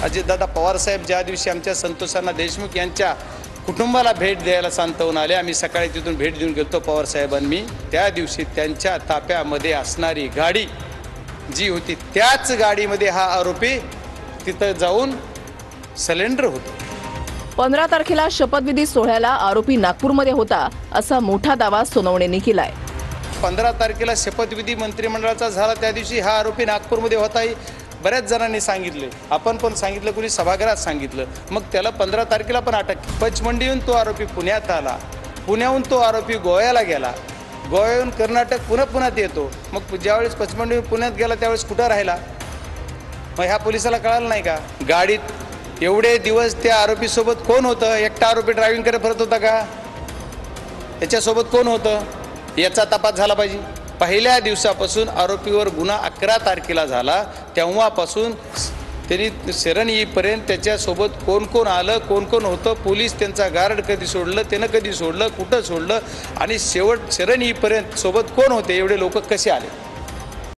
अजितदादा पवारसाहेब ज्या दिवशी आमच्या संतोषांना देशमुख यांच्या कुटुंबाला भेट द्यायला सांत्वन आले, आम्ही सकाळी तिथून भेट देऊन गेलो पवारसाहेबांनी, त्या दिवशी त्यांच्या ताफ्यामध्ये असणारी गाडी जी होती त्याच गाडीमध्ये हा आरोपी तिथं जाऊन सिलेंडर होतो। 15 तारखेला शपथविधी सोहळ्याला आरोपी नागपूरमध्ये होता असा मोठा दावा सोनवणेंनी केलाय। 15 तारखेला शपथविधी मंत्रिमंडळाचा झाला, त्या दिवशी हा आरोपी नागपूरमध्ये होता ही बऱ्याच जणांनी सांगितले, आपण पण सांगितलं, कुणी सभागृहात सांगितलं। मग त्याला 15 तारखेला पण अटक, पचमंडीहून तो आरोपी पुण्यात आला, पुण्याहून तो आरोपी गोव्याला गेला, गोव्याहून कर्नाटक पुण्यात येतो। मग ज्यावेळेस पचमंडीहून पुण्यात गेला त्यावेळेस कुठं राहिला? मग ह्या पोलिसाला कळालं नाही का? गाडीत एवढे दिवस त्या आरोपी सोबत कोण होतं? एकटा आरोपी ड्रायव्हिंग करत फिरत होता का? त्याच्यासोबत कोण होतं याचा तपास झाला पाहिजे। पहिल्या दिवसापासून आरोपीवर गुन्हा 11 तारखेला झाला, तेव्हापासून त्यांनी शरण येईपर्यंत त्याच्यासोबत कोण कोण आलं, कोण कोण होतं, पोलीस त्यांचा गार्ड कधी सोडलं, त्यानं कधी सोडलं, कुठं सोडलं, आणि शेवट शरण येईपर्यंत सोबत कोण होते, एवढे लोक कसे आले?